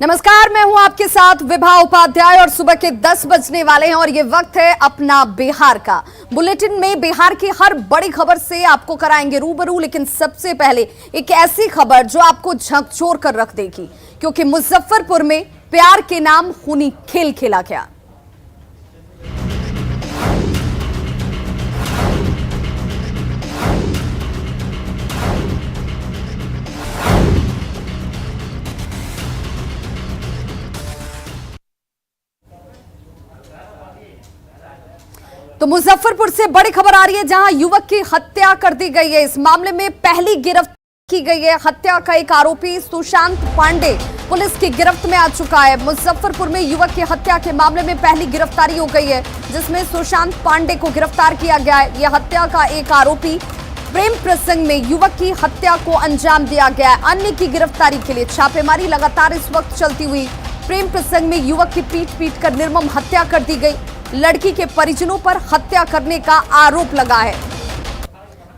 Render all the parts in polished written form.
नमस्कार, मैं हूं आपके साथ विभा उपाध्याय और सुबह के 10 बजने वाले हैं और ये वक्त है अपना बिहार का। बुलेटिन में बिहार की हर बड़ी खबर से आपको कराएंगे रूबरू, लेकिन सबसे पहले एक ऐसी खबर जो आपको झकझोर कर रख देगी, क्योंकि मुजफ्फरपुर में प्यार के नाम खूनी खेल खेला गया। तो मुजफ्फरपुर से बड़ी खबर आ रही है, जहां युवक की हत्या कर दी गई है। इस मामले में पहली गिरफ्त की गई है। हत्या का एक आरोपी सुशांत पांडे पुलिस की गिरफ्त में आ चुका है। मुजफ्फरपुर में युवक की हत्या के मामले में पहली गिरफ्तारी हो गई है, जिसमें सुशांत पांडे को गिरफ्तार किया गया है। यह हत्या का एक आरोपी प्रेम प्रसंग में युवक की हत्या को अंजाम दिया गया है। अन्य की गिरफ्तारी के लिए छापेमारी लगातार इस वक्त चलती हुई। प्रेम प्रसंग में युवक की पीट कर निर्मम हत्या कर दी गई। लड़की के परिजनों पर हत्या करने का आरोप लगा है,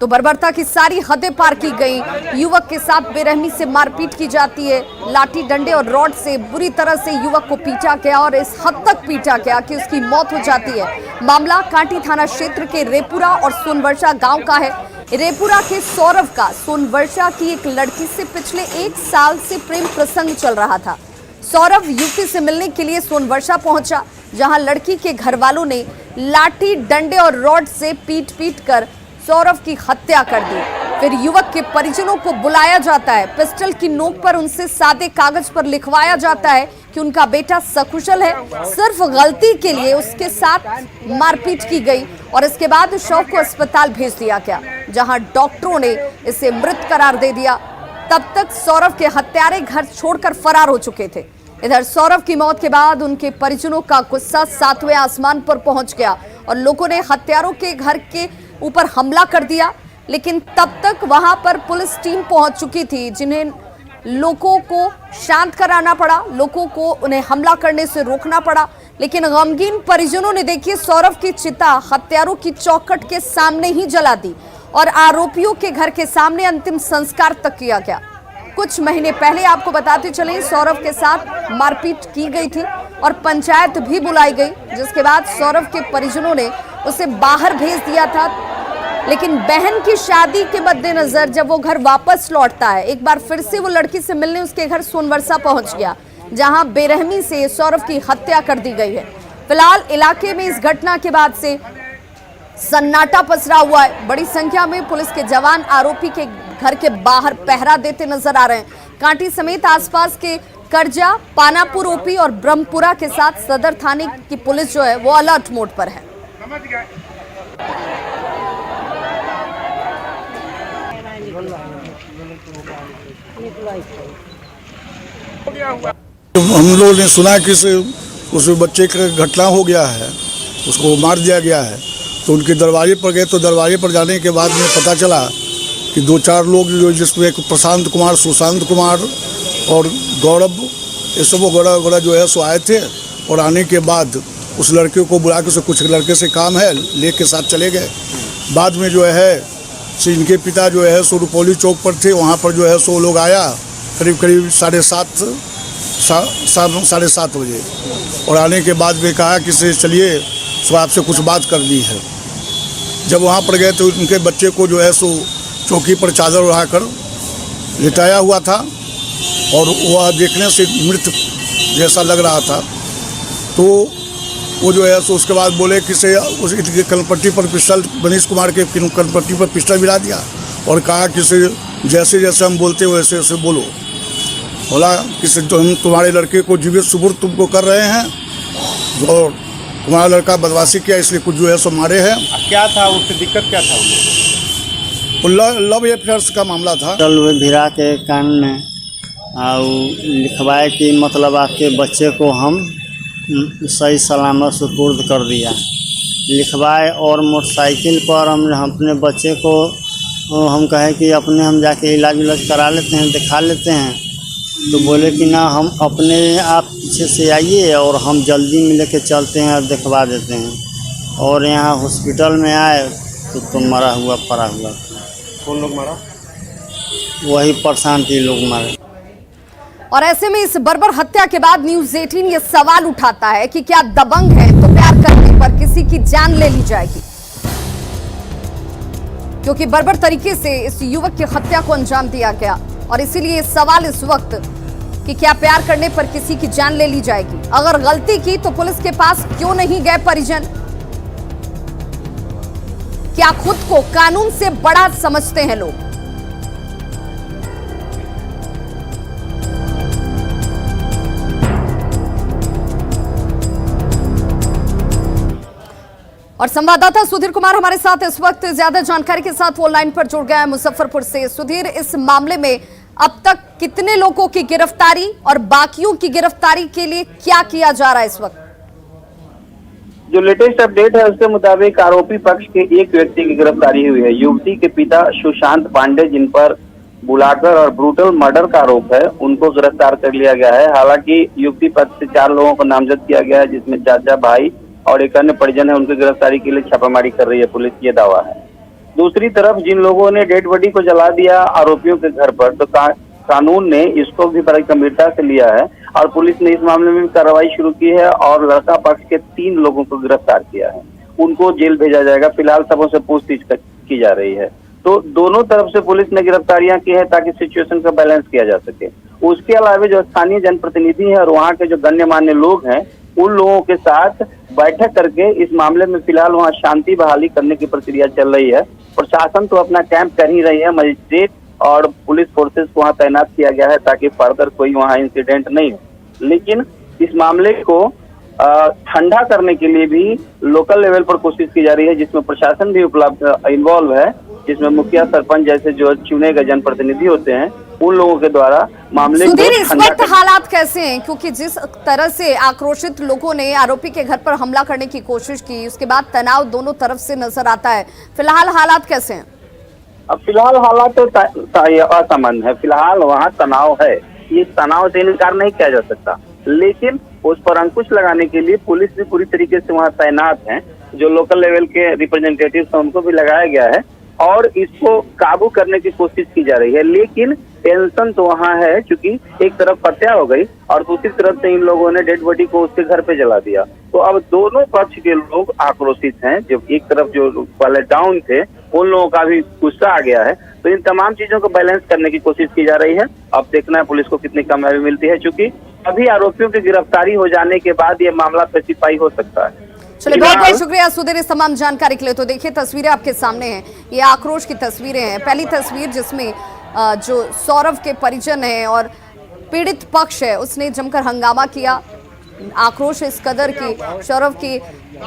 तो बर्बरता की सारी हदें पार की गई। युवक के साथ बेरहमी से मारपीट की जाती है। लाठी डंडे और रॉड से बुरी तरह से युवक को पीटा गया और इस हद तक पीटा गया कि उसकी मौत हो जाती है। मामला कांटी थाना क्षेत्र के रेपुरा और सोनवर्षा गांव का है। रेपुरा के सौरभ का सोनवर्षा की एक लड़की से पिछले 1 साल से प्रेम प्रसंग चल रहा था। सौरभ युवती से मिलने के लिए सोनवर्षा पहुंचा, जहां लड़की के घर वालों ने लाठी डंडे और रॉड से पीट कर सौरभ की हत्या कर दी। फिर युवक के परिजनों को बुलाया जाता है। पिस्टल की नोक पर उनसे सादे कागज पर लिखवाया जाता है कि उनका बेटा सकुशल है। सिर्फ गलती के लिए उसके साथ मारपीट की गई और इसके बाद शव को अस्पताल भेज दिया गया, जहां डॉक्टरों ने इसे मृत करार दे दिया। तब तक सौरभ के हत्यारे घर छोड़कर फरार हो चुके थे। इधर सौरभ की मौत के बाद उनके परिजनों का गुस्सा 7वें आसमान पर पहुंच गया और लोगों ने हत्यारों के घर के ऊपर हमला कर दिया। लेकिन तब तक वहां पर पुलिस टीम पहुंच चुकी थी, जिन्हें लोगों को शांत कराना पड़ा, लोगों को उन्हें हमला करने से रोकना पड़ा। लेकिन गमगीन परिजनों ने देखिए सौरभ की चिता हत्यारों की चौखट के सामने ही जला दी और आरोपियों के घर के सामने अंतिम संस्कार तक किया गया। कुछ महीने पहले आपको बताते चले, सौरभ के साथ मारपीट की गई थी और पंचायत भी बुलाई गई, जिसके बाद सौरभ के परिजनों ने उसे बाहर भेज दिया था। लेकिन बहन की शादी के मद्देनजर जब वो घर वापस लौटता है, एक बार फिर से वो लड़की से मिलने उसके घर सोनवर्षा पहुंच गया, जहां बेरहमी से सौरभ की हत्या कर दी गई है। फिलहाल इलाके में इस घटना के बाद से सन्नाटा पसरा हुआ है। बड़ी संख्या में पुलिस के जवान आरोपी के घर के बाहर पहरा देते नजर आ रहे हैं। कांटी समेत आसपास के करजा, पानापुर ओपी और ब्रह्मपुरा के साथ सदर थाने की पुलिस जो है वो अलर्ट मोड पर है। हम लोगों ने सुना कि उस बच्चे का घटना हो गया है, उसको मार दिया गया है, तो उनके दरवाजे पर गए। तो दरवाजे पर जाने के बाद में पता चला कि 2-4 लोग जो, जिसमें एक प्रशांत कुमार, सुशांत कुमार और गौरव, ये सब गोड़ा जो है सो आए थे। और आने के बाद उस लड़के को बुला के, कुछ लड़के से काम है ले के साथ चले गए। बाद में जो है इनके पिता जो है सो रुपौली चौक पर थे, वहाँ पर जो है सो लोग आया करीब 7:30 बजे। और आने के बाद में कहा कि चलिए सो आपसे कुछ बात करनी है। जब वहाँ पर गए तो उनके बच्चे को जो है सो चौकी पर चादर उड़ाकर लिटाया हुआ था और वह देखने से मृत जैसा लग रहा था। तो वो जो है सो उसके बाद बोले कि उसकी कनपट्टी पर पिस्टल, मनीष कुमार के कनपट्टी पर पिस्टल गिरा दिया और कहा कि जैसे जैसे हम बोलते वैसे वैसे बोलो। बोला कि हम तुम्हारे लड़के को जीवित सुपुर्द तुमको कर रहे हैं और तुम्हारा लड़का बदमाशी किया, इसलिए कुछ जो है सो मारे हैं। क्या था उससे दिक्कत, क्या था लव अफेयर्स का मामला था। भिरा के कान में लिखवाए कि मतलब आपके बच्चे को हम सही सलामत सुपुर्द कर दिया, लिखवाए। और मोटरसाइकिल पर हम अपने बच्चे को हम कहे कि हम जाके इलाज उलाज करा लेते हैं, दिखा लेते हैं। तो बोले कि ना, हम अपने आप पीछे से आइए और हम जल्दी में लेके चलते हैं और दिखवा देते हैं। और यहाँ हॉस्पिटल में आए तो मरा हुआ पड़ा हुआ। कौन लोग मारा? वही प्रशांत ही लोग मारे। और ऐसे में इस बर्बर हत्या के बाद न्यूज 18 ये सवाल उठाता है कि क्या दबंग है तो प्यार करने पर किसी की जान ले ली जाएगी, क्योंकि बर्बर तरीके से इस युवक की हत्या को अंजाम दिया गया। और इसीलिए सवाल इस वक्त कि क्या प्यार करने पर किसी की जान ले ली जाएगी। अगर गलती की तो पुलिस के पास क्यों नहीं गए परिजन? क्या खुद को कानून से बड़ा समझते हैं लोग? और संवाददाता सुधीर कुमार हमारे साथ इस वक्त ज्यादा जानकारी के साथ वो लाइन पर जुड़ गया है मुजफ्फरपुर से। सुधीर, इस मामले में अब तक कितने लोगों की गिरफ्तारी और बाकियों की गिरफ्तारी के लिए क्या किया जा रहा है इस वक्त? जो लेटेस्ट अपडेट है उसके मुताबिक आरोपी पक्ष के एक व्यक्ति की गिरफ्तारी हुई है। युवती के पिता सुशांत पांडे, जिन पर बुलाकर और ब्रूटल मर्डर का आरोप है, उनको गिरफ्तार कर लिया गया है। हालांकि युवती पक्ष से 4 लोगों को नामजद किया गया है, जिसमें चाचा, भाई और एक अन्य परिजन है। उनकी गिरफ्तारी के लिए छापामारी कर रही है पुलिस, ये दावा है। दूसरी तरफ जिन लोगों ने डेड बॉडी को जला दिया आरोपियों के घर पर, तो कानून ने इसको भी बड़ी गंभीरता से लिया है और पुलिस ने इस मामले में भी कार्रवाई शुरू की है और लड़का पक्ष के 3 लोगों को गिरफ्तार किया है। उनको जेल भेजा जाएगा। फिलहाल सबों से पूछताछ की जा रही है। तो दोनों तरफ से पुलिस ने गिरफ्तारियां की है ताकि सिचुएशन का बैलेंस किया जा सके। उसके अलावा जो स्थानीय जनप्रतिनिधि है और वहाँ के जो गण्यमान्य लोग हैं, उन लोगों के साथ बैठक करके इस मामले में फिलहाल वहाँ शांति बहाली करने की प्रक्रिया चल रही है। प्रशासन तो अपना कैंप कर ही रही है। मजिस्ट्रेट और पुलिस फोर्सेस को वहाँ तैनात किया गया है ताकि फर्दर कोई वहाँ इंसिडेंट नहीं हो। लेकिन इस मामले को ठंडा करने के लिए भी लोकल लेवल पर कोशिश की जा रही है, जिसमें प्रशासन भी इन्वॉल्व है, जिसमें मुखिया, सरपंच जैसे जो चुने गए जनप्रतिनिधि होते हैं, उन लोगों के द्वारा मामले को इस वक्त हालात कैसे हैं? क्योंकि जिस तरह से आक्रोशित लोगों ने आरोपी के घर पर हमला करने की कोशिश की, उसके बाद तनाव दोनों तरफ से नजर आता है। फिलहाल हालात कैसे हैं? अब फिलहाल हालात तो असामान्य है। फिलहाल वहाँ तनाव है, ये तनाव से इनकार नहीं किया जा सकता, लेकिन उस पर अंकुश लगाने के लिए पुलिस भी पूरी तरीके से वहाँ तैनात है। जो लोकल लेवल के रिप्रेजेंटेटिव हैं उनको भी लगाया गया है और इसको काबू करने की कोशिश की जा रही है। लेकिन टेंशन तो वहाँ है, क्योंकि एक तरफ हत्या हो गई और दूसरी तरफ से इन लोगों ने डेड बॉडी को उसके घर पे जला दिया। तो अब दोनों पक्ष के लोग आक्रोशित हैं। जब एक तरफ जो पहले डाउन थे, उन लोगों का भी गुस्सा आ गया है। तो इन तमाम चीजों को बैलेंस करने की कोशिश की जा रही है। अब देखना है पुलिस को कितनी कामयाबी मिलती है, क्योंकि अभी आरोपियों की गिरफ्तारी हो जाने के बाद ये मामला स्पेसिफाई हो सकता है। चलिए, बहुत बहुत शुक्रिया सुधीर इस तमाम जानकारी के लिए। तो देखिए, तस्वीरें आपके सामने हैं, ये आक्रोश की तस्वीरें हैं। पहली तस्वीर जिसमें जो सौरभ के परिजन हैं और पीड़ित पक्ष है, उसने जमकर हंगामा किया। आक्रोश इस कदर की सौरभ की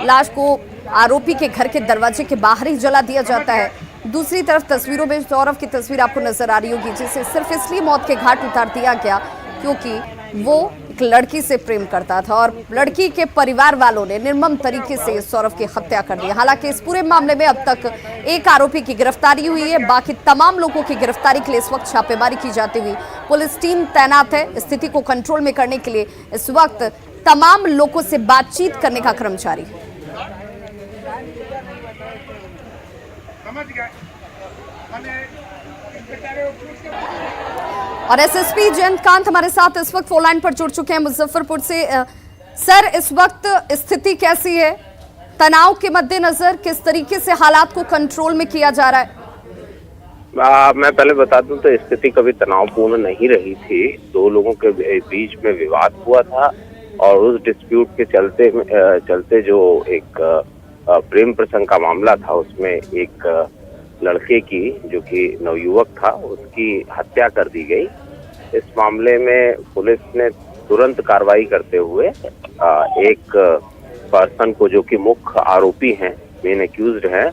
लाश को आरोपी के घर के दरवाजे के बाहर ही जला दिया जाता है। दूसरी तरफ तस्वीरों में सौरभ की तस्वीर आपको नजर आ रही होगी, जिसे सिर्फ इसलिए मौत के घाट उतार दिया गया क्योंकि वो एक लड़की से प्रेम करता था और लड़की के परिवार वालों ने निर्मम तरीके से सौरभ की हत्या कर दी। हालांकि इस पूरे मामले में अब तक एक आरोपी की गिरफ्तारी हुई है। बाकी तमाम लोगों की गिरफ्तारी के लिए इस वक्त छापेमारी की जाती हुई पुलिस टीम तैनात है। स्थिति को कंट्रोल में करने के लिए इस वक्त तमाम लोगों से बातचीत करने का क्रम जारी है। और एसएसपी जयंतकांत हमारे साथ इस वक्त फोन लाइन पर जुड़ चुके हैं मुजफ्फरपुर से। सर, इस वक्त स्थिति कैसी है? तनाव के मद्देनजर किस तरीके से हालात को कंट्रोल में किया जा रहा है? मैं पहले बता दूं तो स्थिति कभी तनावपूर्ण नहीं रही थी। 2 लोगों के बीच में विवाद हुआ था और उस डिस्प्यूट के चलते जो एक प्रेम प्रसंग का मामला था, उसमें एक लड़के की, जो कि नवयुवक था, उसकी हत्या कर दी गई। इस मामले में पुलिस ने तुरंत कार्रवाई करते हुए एक पर्सन को, जो कि मुख्य आरोपी हैं, मेन एक्यूज्ड हैं,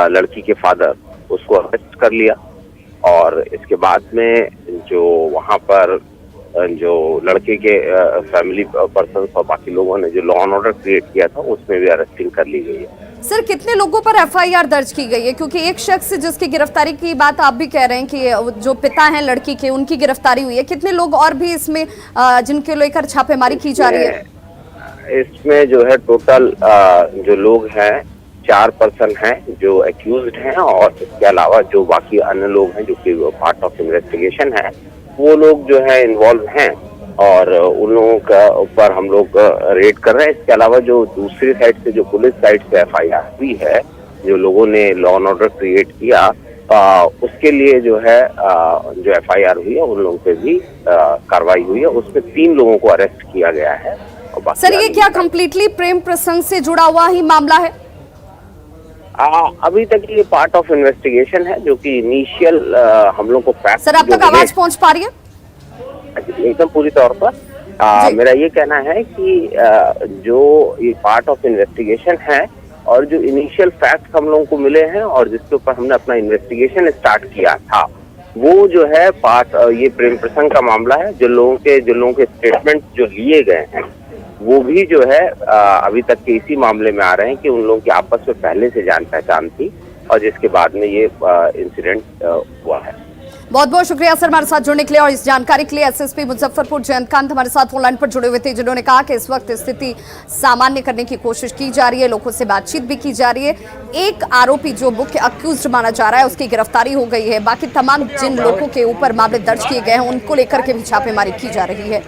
लड़की के फादर, उसको अरेस्ट कर लिया। और इसके बाद में जो वहां पर जो लड़के के फैमिली पर्सन और बाकी लोगों ने जो लॉ एंड ऑर्डर क्रिएट किया था, उसमें भी अरेस्टिंग कर ली गई है। सर, कितने लोगों पर एफआईआर दर्ज की गई है? क्योंकि एक शख्स जिसकी गिरफ्तारी की बात आप भी कह रहे हैं कि जो पिता हैं लड़की के, उनकी गिरफ्तारी हुई है। कितने लोग और भी इसमें जिनके लेकर छापेमारी की जा रही है? इसमें जो है टोटल जो लोग हैं 4 पर्सन हैं जो एक्यूज्ड हैं, और इसके अलावा जो बाकी अन्य लोग हैं जो कि पार्ट ऑफ इन्वेस्टिगेशन है, वो लोग जो है इन्वॉल्व हैं और उन लोगों का ऊपर हम लोग रेड कर रहे हैं। इसके अलावा जो दूसरी साइड से जो पुलिस साइड से FIR हुई है, जो लोगों ने लॉ एंड ऑर्डर क्रिएट किया, उसके लिए जो है जो FIR हुई है उन लोगों पे भी कार्रवाई हुई है। उसमें 3 लोगों को अरेस्ट किया गया है। और सर, ये क्या कंप्लीटली प्रेम प्रसंग से जुड़ा हुआ ही मामला है? अभी तक ये पार्ट ऑफ इन्वेस्टिगेशन है, जो कि इनिशियल हम लोग को फैक्ट। सर, अब तक आवाज पहुंच पा रही है? एकदम पूरी तौर पर मेरा ये कहना है कि जो ये पार्ट ऑफ इन्वेस्टिगेशन है और जो इनिशियल फैक्ट हम लोगों को मिले हैं और जिसके ऊपर हमने अपना इन्वेस्टिगेशन स्टार्ट किया था, वो जो है पार्ट ये प्रेम प्रसंग का मामला है। जो लोगों के स्टेटमेंट जो लिए गए हैं वो भी जो है अभी तक के इसी मामले में आ रहे हैं कि उन लोगों की आपस में पहले से जान पहचान थी और जिसके बाद में ये इंसिडेंट हुआ है। बहुत बहुत शुक्रिया सर हमारे साथ जुड़ने के लिए और इस जानकारी के लिए। SSP मुजफ्फरपुर जयंतकांत हमारे साथ ऑनलाइन पर जुड़े हुए थे, जिन्होंने कहा कि इस वक्त स्थिति सामान्य करने की कोशिश की जा रही है, लोगों से बातचीत भी की जा रही है। एक आरोपी जो मुख्य अक्यूज्ड माना जा रहा है उसकी गिरफ्तारी हो गई है। बाकी तमाम जिन लोगों के ऊपर मामले दर्ज किए गए हैं उनको लेकर के भी छापेमारी की जा रही है।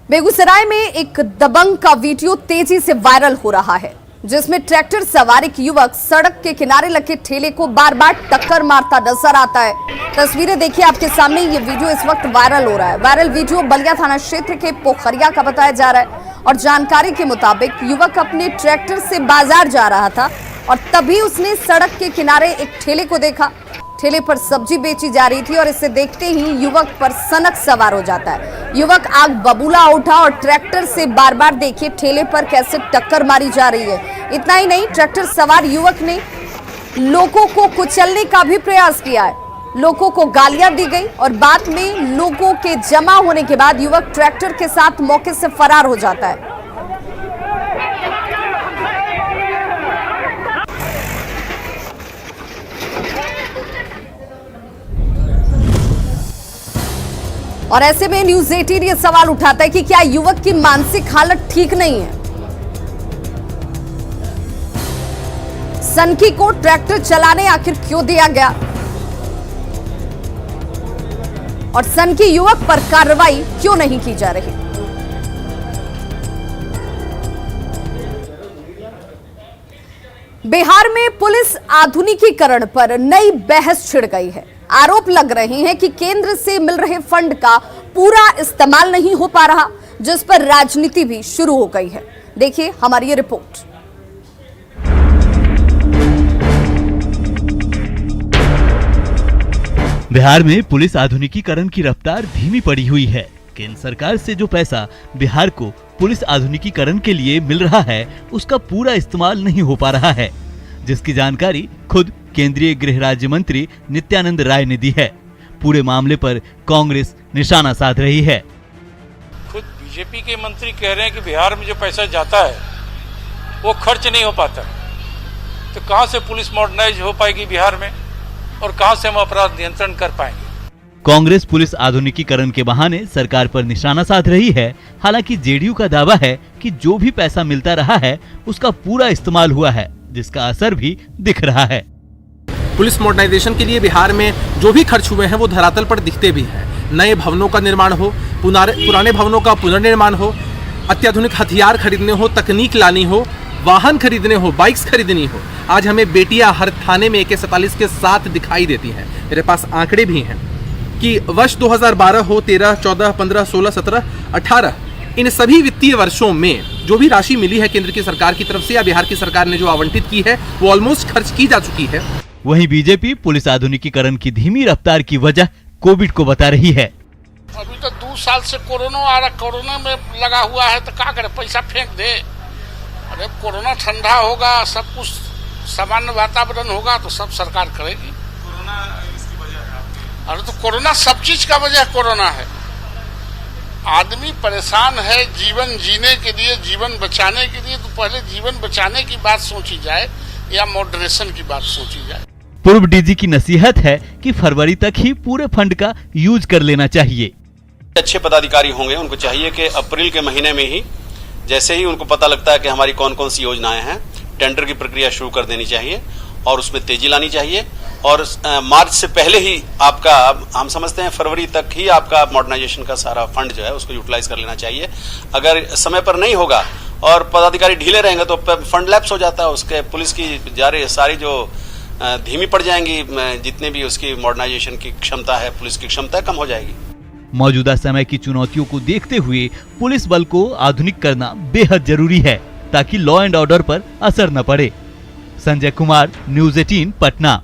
बेगूसराय में एक दबंग का वीडियो तेजी से वायरल हो रहा है, जिसमें ट्रैक्टर सवार एक युवक सड़क के किनारे लगे ठेले को बार बार टक्कर मारता नजर आता है। तस्वीरें देखिए आपके सामने, ये वीडियो इस वक्त वायरल हो रहा है। वायरल वीडियो बलिया थाना क्षेत्र के पोखरिया का बताया जा रहा है और जानकारी के मुताबिक युवक अपने ट्रैक्टर से बाजार जा रहा था और तभी उसने सड़क के किनारे एक ठेले को देखा। ठेले पर सब्जी बेची जा रही थी और इसे देखते ही युवक पर सनक सवार हो जाता है। युवक आग बबूला उठा और ट्रैक्टर से बार बार देखिए ठेले पर कैसे टक्कर मारी जा रही है। इतना ही नहीं, ट्रैक्टर सवार युवक ने लोगों को कुचलने का भी प्रयास किया है। लोगों को गालियां दी गई और बाद में लोगों के जमा होने के बाद युवक ट्रैक्टर के साथ मौके से फरार हो जाता है। और ऐसे में न्यूज 18 ये सवाल उठाता है कि क्या युवक की मानसिक हालत ठीक नहीं है? सनकी को ट्रैक्टर चलाने आखिर क्यों दिया गया और सनकी युवक पर कार्रवाई क्यों नहीं की जा रही? बिहार में पुलिस आधुनिकीकरण पर नई बहस छिड़ गई है। आरोप लग रहे हैं कि केंद्र से मिल रहे फंड का पूरा इस्तेमाल नहीं हो पा रहा, जिस पर राजनीति भी शुरू हो गई है। देखिए हमारी ये रिपोर्ट। बिहार में पुलिस आधुनिकीकरण की रफ्तार धीमी पड़ी हुई है। केंद्र सरकार से जो पैसा बिहार को पुलिस आधुनिकीकरण के लिए मिल रहा है, उसका पूरा इस्तेमाल नहीं हो पा रहा है, जिसकी जानकारी खुद केंद्रीय गृह राज्य मंत्री नित्यानंद राय ने दी है। पूरे मामले पर कांग्रेस निशाना साध रही है। खुद बीजेपी के मंत्री कह रहे हैं कि बिहार में जो पैसा जाता है वो खर्च नहीं हो पाता, तो कहां से पुलिस मॉडर्नाइज हो पाएगी बिहार में और कहां से हम अपराध नियंत्रण कर पाएंगे? कांग्रेस पुलिस आधुनिकीकरण के बहाने सरकार पर निशाना साध रही है। हालांकि जेडीयू का दावा है कि जो भी पैसा मिलता रहा है उसका पूरा इस्तेमाल हुआ है, जिसका असर भी दिख रहा है। पुलिस मॉडर्नाइजेशन के लिए बिहार में जो भी खर्च हुए हैं वो धरातल पर दिखते भी हैं। नए भवनों का निर्माण हो, पुराने भवनों का पुनर्निर्माण हो, अत्याधुनिक हथियार खरीदने हो, तकनीक लानी हो, वाहन खरीदने हो, बाइक्स खरीदनी हो। आज हमें बेटियां हर थाने में AK-47 के साथ दिखाई देती हैं। मेरे पास आंकड़े भी हैं कि वर्ष 2012 हो, 13, 14, 15, 16, 17, 18 इन सभी वित्तीय वर्षों में जो भी राशि मिली है केंद्र की सरकार की तरफ से या बिहार की सरकार ने जो आवंटित की है वो ऑलमोस्ट खर्च की जा चुकी है। वहीं बीजेपी पुलिस आधुनिकीकरण की धीमी रफ्तार की वजह कोविड को बता रही है। अभी तो 2 साल से कोरोना आ रहा, कोरोना में लगा हुआ है तो क्या करे, पैसा फेंक दे। अरे कोरोना ठंडा होगा, सब कुछ सामान्य वातावरण होगा तो सब सरकार करेगी। कोरोना इसकी वजह है। अरे तो कोरोना सब चीज का वजह कोरोना है। आदमी परेशान है जीवन जीने के लिए, जीवन बचाने के लिए, तो पहले जीवन बचाने की बात सोची जाए या मॉडरेशन की बात सोची जाए। पूर्व डीजी की नसीहत है कि फरवरी तक ही पूरे फंड का यूज कर लेना चाहिए। अच्छे पदाधिकारी होंगे, उनको चाहिए कि अप्रैल के महीने में ही जैसे ही उनको पता लगता है कि हमारी कौन कौन सी योजनाएं हैं, टेंडर की प्रक्रिया शुरू कर देनी चाहिए और उसमें तेजी लानी चाहिए और मार्च से पहले ही आपका, हम समझते हैं फरवरी तक ही आपका मॉडर्नाइजेशन का सारा फंड जो है उसको यूटिलाइज कर लेना चाहिए। अगर समय पर नहीं होगा और पदाधिकारी ढीले रहेंगे तो फंड लैप्स हो जाता है, उसके पुलिस की सारी जो धीमी पड़ जाएंगी, जितने भी उसकी मॉडर्नाइजेशन की क्षमता है, पुलिस की क्षमता कम हो जाएगी। मौजूदा समय की चुनौतियों को देखते हुए पुलिस बल को आधुनिक करना बेहद जरूरी है ताकि लॉ एंड ऑर्डर पर असर न पड़े। संजय कुमार, न्यूज़ 18 पटना।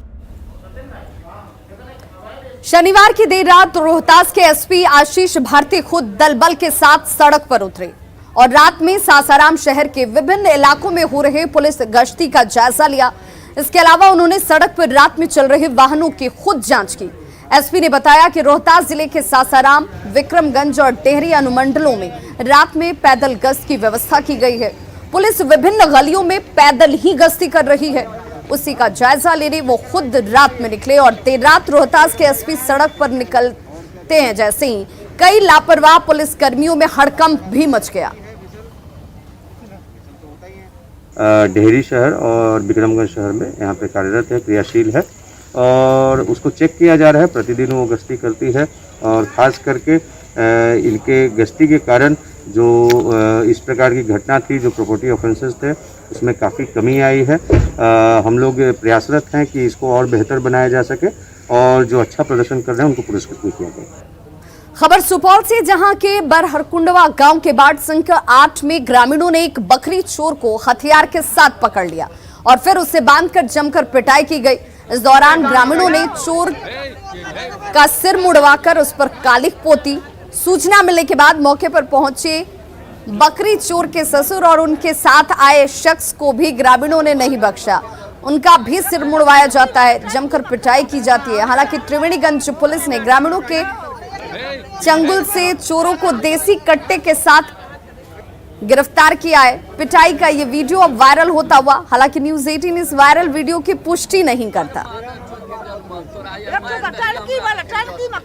शनिवार की देर रात रोहतास के एसपी आशीष भारती खुद दल बल के साथ सड़क पर उतरे और रात में सासाराम शहर के विभिन्न इलाकों में हो रहे पुलिस गश्ती का जायजा लिया। इसके अलावा उन्होंने सड़क पर रात में चल रहे वाहनों की खुद जांच की। एसपी ने बताया कि रोहतास जिले के सासाराम, विक्रमगंज और डेहरी अनुमंडलों में रात में पैदल गश्त की व्यवस्था की गई है। पुलिस विभिन्न गलियों में पैदल ही गश्ती कर रही है। उसी का जायजा लेने वो खुद रात में निकले और देर रात रोहतास के एसपी सड़क पर निकलते हैं जैसे ही कई लापरवाह पुलिस कर्मियों में हड़कंप भी मच गया। डेहरी शहर और विक्रमगंज शहर में यहाँ पे कार्यरत है, क्रियाशील है और उसको चेक किया जा रहा है। प्रतिदिन वो गश्ती करती है और खास करके इनके गश्ती के कारण जो इस प्रकार की घटना थी, जो प्रॉपर्टी ऑफेंसेस थे, उसमें काफ़ी कमी आई है। हम लोग प्रयासरत हैं कि इसको और बेहतर बनाया जा सके और जो अच्छा प्रदर्शन कर रहे हैं उनको पुरस्कृत भी किया जाए। खबर सुपौल से, जहां के बरहरकुंडवा गांव के बाट संख्या 8 में ग्रामीणों ने एक बकरी चोर को हथियार के साथ पकड़ लिया और फिर उसे बांधकर जमकर पिटाई की गई। इस दौरान ग्रामीणों ने चोर का सिर मुड़वाकर उस पर कालिख पोती। सूचना मिलने के बाद मौके पर पहुंचे बकरी चोर के ससुर और उनके साथ आए शख्स को भी ग्रामीणों ने नहीं बख्शा। उनका भी सिर मुड़वाया जाता है, जमकर पिटाई की जाती है। हालांकि त्रिवेणीगंज पुलिस ने ग्रामीणों के चंगुल से चोरों को देसी कट्टे के साथ गिरफ्तार किया है। पिटाई का ये वीडियो अब वायरल होता हुआ, हालांकि न्यूज़ 18 इस वायरल वीडियो की पुष्टि नहीं करता।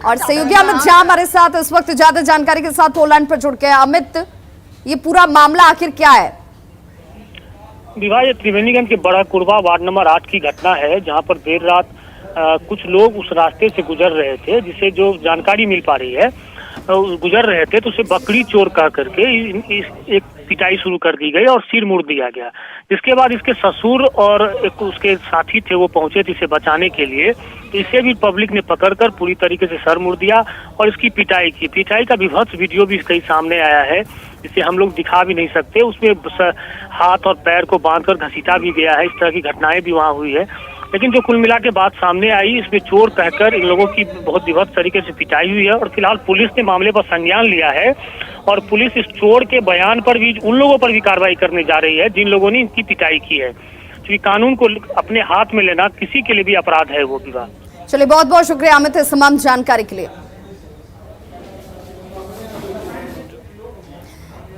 और सहयोगी अमित झा हमारे साथ इस वक्त ज्यादा जानकारी के साथ फोन लाइन पर जुड़ गए। अमित, ये पूरा मामला आखिर क्या है? विवाह ये त्रिवेणीगंज के बड़ा कुरबा वार्ड नंबर 8 की घटना है, जहां पर देर रात कुछ लोग उस रास्ते से गुजर रहे थे, जिसे जो जानकारी मिल पा रही है गुजर रहे थे, तो उसे बकरी चोर कह करके एक पिटाई शुरू कर दी गई और सिर मुड़ दिया गया। जिसके बाद इसके ससुर और एक उसके साथी थे, वो पहुंचे थे इसे बचाने के लिए, तो इसे भी पब्लिक ने पकड़कर पूरी तरीके से सर मुड़ दिया और इसकी पिटाई की। पिटाई का विभत्स वीडियो भी कहीं सामने आया है, जिसे हम लोग दिखा भी नहीं सकते। उसमें हाथ और पैर को बांधकर घसीटा भी गया है। इस तरह की घटनाएं भी वहाँ हुई है। लेकिन जो कुल मिला के बात सामने आई, इसमें चोर कहकर इन लोगों की बहुत विभत्स तरीके से पिटाई हुई है और फिलहाल पुलिस ने मामले पर संज्ञान लिया है और पुलिस इस चोर के बयान पर भी, उन लोगों पर भी कार्रवाई करने जा रही है जिन लोगों ने इनकी पिटाई की है, क्योंकि कानून को अपने हाथ में लेना किसी के लिए भी अपराध है वो विवाह। चलिए, बहुत बहुत शुक्रिया अमित इस तमाम जानकारी के लिए।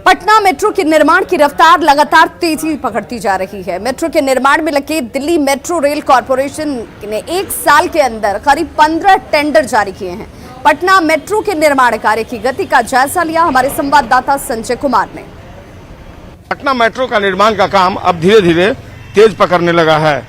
पटना मेट्रो के निर्माण की रफ्तार लगातार तेजी पकड़ती जा रही है। मेट्रो के निर्माण में लगे दिल्ली मेट्रो रेल कॉरपोरेशन ने एक साल के अंदर करीब 15 टेंडर जारी किए हैं। पटना मेट्रो के निर्माण कार्य की गति का जायजा लिया हमारे संवाददाता संजय कुमार ने। पटना मेट्रो का निर्माण का काम अब धीरे धीरे तेज पकड़ने लगा है।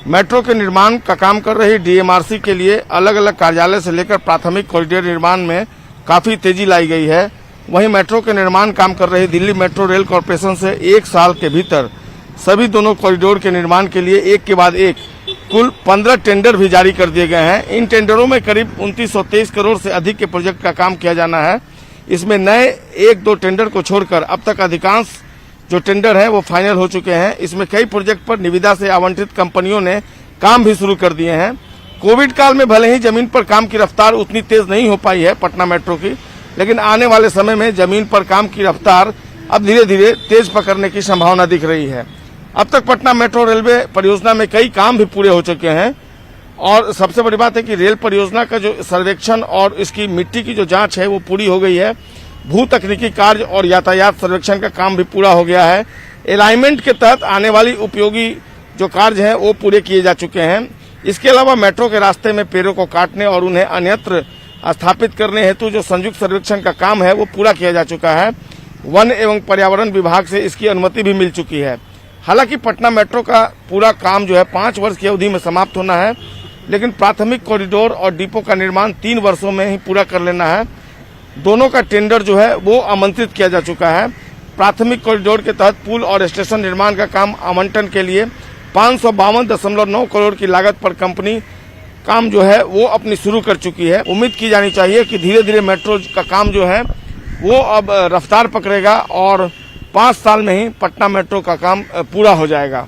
मेट्रो के निर्माण का काम कर रही डीएमआरसी के लिए अलग अलग कार्यालय से लेकर प्राथमिक कॉरिडोर निर्माण में काफी तेजी लाई गई है। वहीं मेट्रो के निर्माण काम कर रही दिल्ली मेट्रो रेल कॉरपोरेशन से एक साल के भीतर सभी दोनों कॉरिडोर के निर्माण के लिए एक के बाद एक कुल 15 टेंडर भी जारी कर दिए गए हैं। इन टेंडरों में करीब 2923 करोड़ से अधिक के प्रोजेक्ट का काम किया जाना है। इसमें नए 1-2 टेंडर को छोड़कर अब तक अधिकांश जो टेंडर हैं वो फाइनल हो चुके हैं। इसमें कई प्रोजेक्ट पर निविदा से आवंटित कंपनियों ने काम भी शुरू कर दिए हैं। कोविड काल में भले ही जमीन पर काम की रफ्तार उतनी तेज नहीं हो पाई है पटना मेट्रो की, लेकिन आने वाले समय में जमीन पर काम की रफ्तार अब धीरे धीरे तेज पकड़ने की संभावना दिख रही है। अब तक पटना मेट्रो रेलवे परियोजना में कई काम भी पूरे हो चुके हैं और सबसे बड़ी बात है कि रेल परियोजना का जो सर्वेक्षण और इसकी मिट्टी की जो जांच है वो पूरी हो गई है। भू तकनीकी कार्य और यातायात सर्वेक्षण का काम भी पूरा हो गया है। अलाइनमेंट के तहत आने वाली उपयोगी जो कार्य हैं वो पूरे किए जा चुके हैं। इसके अलावा मेट्रो के रास्ते में पेड़ों को काटने और उन्हें अन्यत्र स्थापित करने हेतु जो संयुक्त सर्वेक्षण का काम है वो पूरा किया जा चुका है। वन एवं पर्यावरण विभाग से इसकी अनुमति भी मिल चुकी है। हालांकि पटना मेट्रो का पूरा काम जो है 5 वर्ष की अवधि में समाप्त होना है। लेकिन प्राथमिक कॉरिडोर और डिपो का निर्माण 3 वर्षों में ही पूरा कर लेना है। दोनों का टेंडर जो है वो आमंत्रित किया जा चुका है। प्राथमिक कॉरिडोर के तहत पुल और स्टेशन निर्माण का काम आवंटन के लिए 552.9 करोड़ की लागत पर कंपनी काम जो है वो अपनी शुरू कर चुकी है। उम्मीद की जानी चाहिए कि धीरे धीरे मेट्रो का काम जो है वो अब रफ्तार पकड़ेगा और 5 साल में ही पटना मेट्रो का काम पूरा हो जाएगा।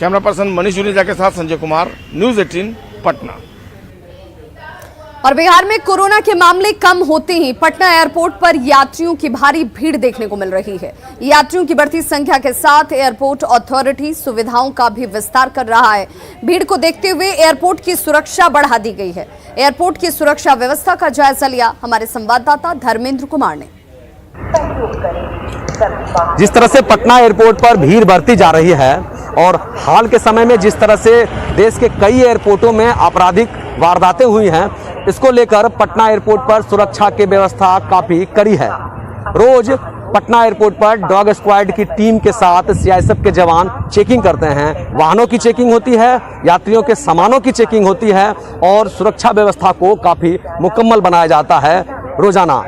कैमरा पर्सन मनीष जुनेजा के साथ संजय कुमार, न्यूज़ 18 पटना। और बिहार में कोरोना के मामले कम होते ही पटना एयरपोर्ट पर यात्रियों की भारी भीड़ देखने को मिल रही है। यात्रियों की बढ़ती संख्या के साथ एयरपोर्ट अथॉरिटी सुविधाओं का भी विस्तार कर रहा है। भीड़ को देखते हुए एयरपोर्ट की सुरक्षा बढ़ा दी गई है। एयरपोर्ट की सुरक्षा व्यवस्था का जायजा लिया हमारे संवाददाता धर्मेंद्र कुमार ने। जिस तरह से पटना एयरपोर्ट पर भीड़ बढ़ती जा रही है और हाल के समय में जिस तरह से देश के कई एयरपोर्टों में आपराधिक वारदातें हुई हैं, इसको लेकर पटना एयरपोर्ट पर सुरक्षा की व्यवस्था काफी कड़ी है। रोज पटना एयरपोर्ट पर डॉग स्क्वाड की टीम के साथ सीआईएसएफ के जवान चेकिंग करते हैं। वाहनों की चेकिंग होती है, यात्रियों के सामानों की चेकिंग होती है और सुरक्षा व्यवस्था को काफी मुकम्मल बनाया जाता है रोजाना।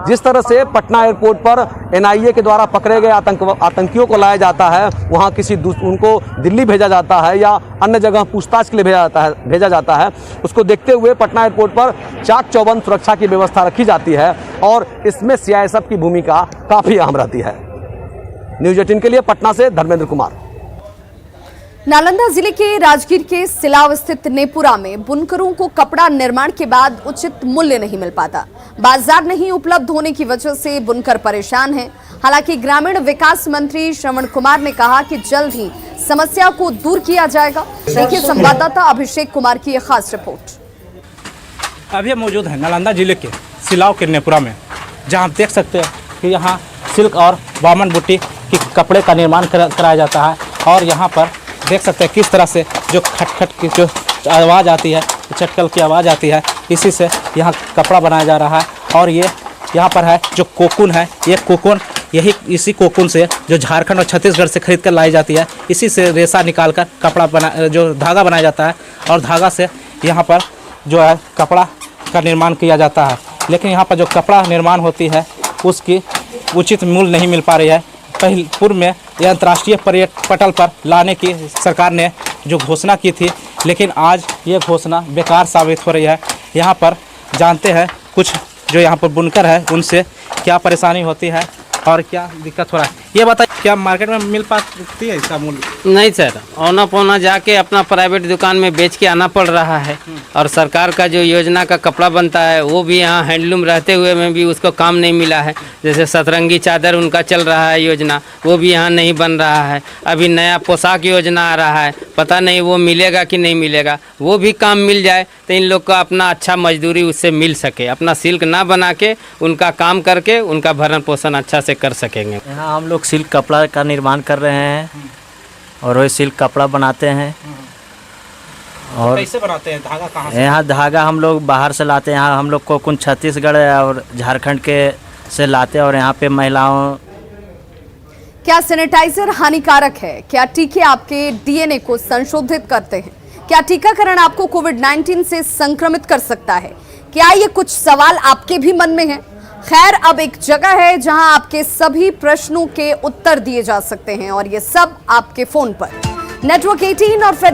जिस तरह से पटना एयरपोर्ट पर एनआईए के द्वारा पकड़े गए आतंकियों को लाया जाता है, वहां उनको दिल्ली भेजा जाता है या अन्य जगह पूछताछ के लिए भेजा जाता है, उसको देखते हुए पटना एयरपोर्ट पर चाक चौबंद सुरक्षा की व्यवस्था रखी जाती है और इसमें सीआईएसएफ की भूमिका काफी अहम रहती है। न्यूज़ 18 के लिए पटना से धर्मेंद्र कुमार। नालंदा जिले के राजगीर के सिलाव स्थित नेपुरा में बुनकरों को कपड़ा निर्माण के बाद उचित मूल्य नहीं मिल पाता। बाजार नहीं उपलब्ध होने की वजह से बुनकर परेशान हैं। हालांकि ग्रामीण विकास मंत्री श्रवण कुमार ने कहा कि जल्द ही समस्या को दूर किया जाएगा। देखिए संवाददाता अभिषेक कुमार की एक खास रिपोर्ट। अभी हम मौजूद हैं नालंदा जिले के सिलाव के नेपुरा में, जहां आप देख सकते हैं कि यहाँ सिल्क और बामन बुट्टी की कपड़े का निर्माण कराया जाता है। और यहाँ पर देख सकते हैं किस तरह से जो खटखट की जो आवाज़ आती है, चटकल की आवाज़ आती है, इसी से यहाँ कपड़ा बनाया जा रहा है। और ये यहाँ पर है जो कोकून है, ये कोकून इसी कोकून से जो झारखंड और छत्तीसगढ़ से खरीद कर लाई जाती है, इसी से रेशा निकाल कर कपड़ा जो धागा बनाया जाता है और धागा से यहाँ पर जो है कपड़ा का निर्माण किया जाता है। लेकिन यहाँ पर जो कपड़ा निर्माण होती है उसकी उचित मूल्य नहीं मिल पा रही है। पूर्व में यह अंतर्राष्ट्रीय पटल पर लाने की सरकार ने जो घोषणा की थी, लेकिन आज ये घोषणा बेकार साबित हो रही है। यहाँ पर जानते हैं कुछ जो यहाँ पर बुनकर है उनसे क्या परेशानी होती है और क्या दिक्कत हो रहा है। ये बताइए, क्या मार्केट में मिल पाती है इसका मूल्य? नहीं सर, औना पौना जाके अपना प्राइवेट दुकान में बेच के आना पड़ रहा है। और सरकार का जो योजना का कपड़ा बनता है वो भी यहाँ हैंडलूम रहते हुए में भी उसको काम नहीं मिला है। जैसे सतरंगी चादर उनका चल रहा है योजना, वो भी यहाँ नहीं बन रहा है। अभी नया पोशाक योजना आ रहा है, पता नहीं वो मिलेगा कि नहीं मिलेगा। वो भी काम मिल जाए तो इन लोग को अपना अच्छा मजदूरी उससे मिल सके, अपना सिल्क ना बना के उनका काम करके उनका भरण पोषण अच्छा से कर सकेंगे। यहाँ हम लोग सिल्क कपड़ा का निर्माण कर रहे हैं और वही सिल्क कपड़ा बनाते हैं। और कैसे बनाते हैं? धागा कहाँ से? यहाँ धागा हम लोग बाहर से लाते हैं। यहाँ हम लोग कोकून छत्तीसगढ़ और झारखंड के से लाते हैं और यहाँ पे महिलाओं। क्या सैनिटाइजर हानिकारक है? क्या टीके आपके डीएनए को संशोधित करते हैं? क्या टीकाकरण आपको कोविड-19 से संक्रमित कर सकता है? क्या ये कुछ सवाल आपके भी मन में हैं? खैर, अब एक जगह है जहां आपके सभी प्रश्नों के उत्तर दिए जा सकते हैं और ये सब आपके फोन पर। नेटवर्क 18 और फिर